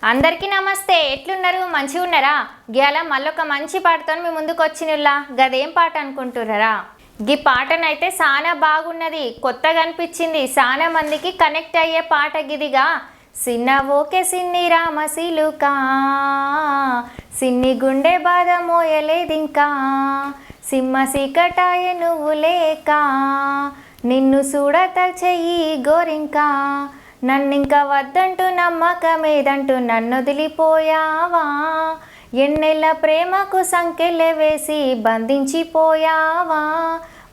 అందరికీ నమస్తే. ఎట్లున్నారు? మంచిగా ఉన్నారా? గేల మళ్ళొక మంచి పాటతో మీ ముందుకు వచ్చినుల్లా. గదేం పాట అనుకుంటున్నారా? గీ పాటనైతే చాలా బాగున్నది, కొత్తగా అనిపించింది, చాలా మందికి కనెక్ట్ అయ్యే పాట గిదిగా. సిన్న ఓకే సిన్ని రామశిలుకా, సిన్ని గుండె బాధ మోయలేదింకా, సింహ సీకటాయ నువ్వు లేక, నిన్ను చూడత చెయ్యి గోరింకా, నన్నింక వద్దంటూ నమ్మకమేదంటూ నన్ను వదిలిపోయావా, ఎన్నెళ్ళ ప్రేమకు సంకెళ్ళె వేసి బంధించిపోయావా,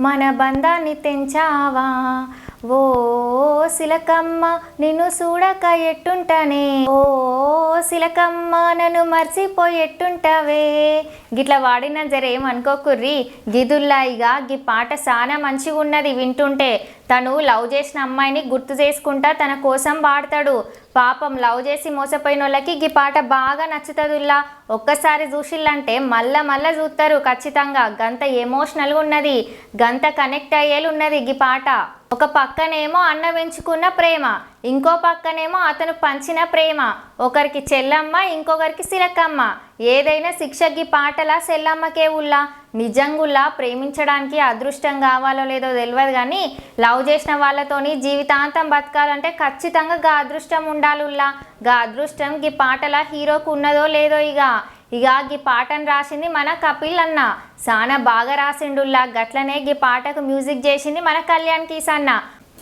మన బంధాన్ని తెంచావా, ఓ సిలకమ్మ నిన్ను చూడక ఎట్టుంటనే, ఓ సిలకమ్మ నన్ను మర్చిపోయెట్టుంటావే. గిట్లా వాడిన జరేమనుకోకుర్రి, గిదుల్లాయిగా గీ పాట చాలా మంచిగా ఉన్నది. వింటుంటే తను లవ్ చేసిన అమ్మాయిని గుర్తు చేసుకుంటా తన కోసం పాడతాడు. పాపం లవ్ చేసి మోసపోయిన వాళ్ళకి గీ పాట బాగా నచ్చుతుందిలా. ఒక్కసారి చూసిల్లంటే మళ్ళా చూస్తారు ఖచ్చితంగా. గంత ఎమోషనల్గా ఉన్నది, గంత కనెక్ట్ అయ్యేలు ఉన్నది గీ పాట. ఒక పక్కనేమో అన్న పెంచుకున్న ప్రేమ, ఇంకో పక్కనేమో అతను పంచిన ప్రేమ. ఒకరికి చెల్లమ్మ, ఇంకొకరికి సిలకమ్మ. ఏదైనా శిక్షకి పాటలా సెల్లమ్మకే ఉల్లా. నిజంగుల్లా ప్రేమించడానికి అదృష్టం కావాలో లేదో తెలియదు కానీ లవ్ చేసిన వాళ్ళతోని జీవితాంతం బతకాలంటే ఖచ్చితంగా గా అదృష్టం ఉండాలుల్లా. గా అదృష్టం గీ పాటలా హీరోకు ఉన్నదో లేదో. ఇక గీ పాటను రాసింది మన కపిల్ అన్న, చాలా బాగా రాసిండుల్లా. గట్లనే గీ పాటకు మ్యూజిక్ చేసింది మన కళ్యాణ్ కిసన్న.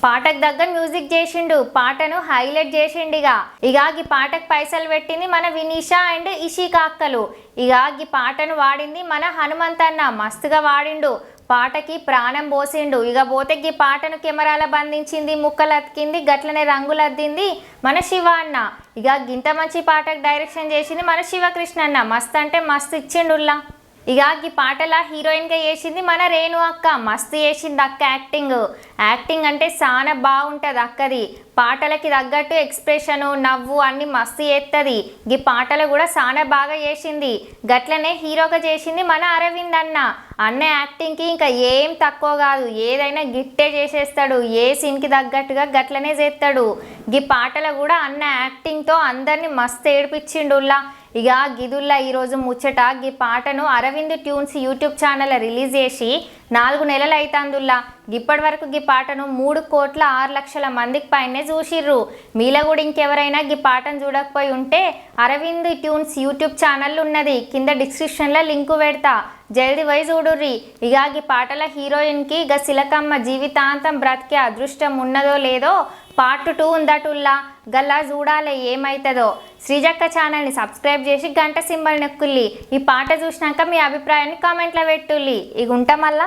పాటకు దగ్గర మ్యూజిక్ చేసిండు, పాటను హైలైట్ చేసిండిగా. ఇక ఈ పాటకు పైసలు పెట్టింది మన వినీషా అండ్ ఇషికా అక్కలు. ఇక ఈ పాటను వాడింది మన హనుమంతన్న, మస్తుగా వాడిండు. పాటకి ప్రాణం పోసిండు. ఇక పోతే ఈ పాటను కెమెరాల బంధించింది, ముక్కలు అతికింది, గట్లనే రంగులు అద్దింది మన శివ అన్న. ఇక గింత మంచి పాటకు డైరెక్షన్ చేసింది మన శివకృష్ణ అన్న. మస్తు అంటే మస్తు ఇచ్చిండుల్లా. ఇక ఈ పాటలా హీరోయిన్గా చేసింది మన రేణు అక్క. మస్తు చేసింది అక్క యాక్టింగ్ అంటే చాలా బాగుంటుంది అక్కది. పాటలకి తగ్గట్టు ఎక్స్ప్రెషను, నవ్వు అన్ని మస్తు చేస్తుంది. ఈ పాటలు కూడా చాలా బాగా చేసింది. గట్లనే హీరోగా చేసింది మన అరవింద్ అన్న యాక్టింగ్కి ఇంకా ఏం తక్కువ కాదు, ఏదైనా గిట్టే చేసేస్తాడు. ఏ సీన్కి తగ్గట్టుగా గట్లనే చేస్తాడు. ఈ పాటలు కూడా అన్న యాక్టింగ్తో అందరినీ మస్తు ఏడిపించిండుల్లా. ఇక గిదుల్లా ఈరోజు ముచ్చట. ఈ పాటను Aravind tunes YouTube channel release చేసి 4 నెలలు అవుతుందిల్లా. ఇప్పటి వరకు ఈ పాటను 3,06,00,000 మందికి పైనే చూసిర్రు. మీలో కూడా ఇంకెవరైనా ఈ పాటను చూడకపోయి ఉంటే అరవింద్ ట్యూన్స్ యూట్యూబ్ ఛానల్ ఉన్నది, కింద డిస్క్రిప్షన్లో లింకు పెడతా, జల్దీ పోయి చూడుర్రి. ఇక ఈ పాటల హీరోయిన్కి ఇక సిలకమ్మ జీవితాంతం బ్రతికే అదృష్టం ఉన్నదో లేదో పార్ట్ 2 ఉందటుల్లా. గల్లా చూడాలి ఏమవుతుందో. శ్రీజక్క ఛానల్ని సబ్స్క్రైబ్ చేసి గంట సింబల్ నొక్కుల్లి. ఈ పాట చూసినాక మీ అభిప్రాయాన్ని కామెంట్లో పెట్టుల్లి. ఇక ఉంటాం మళ్ళా.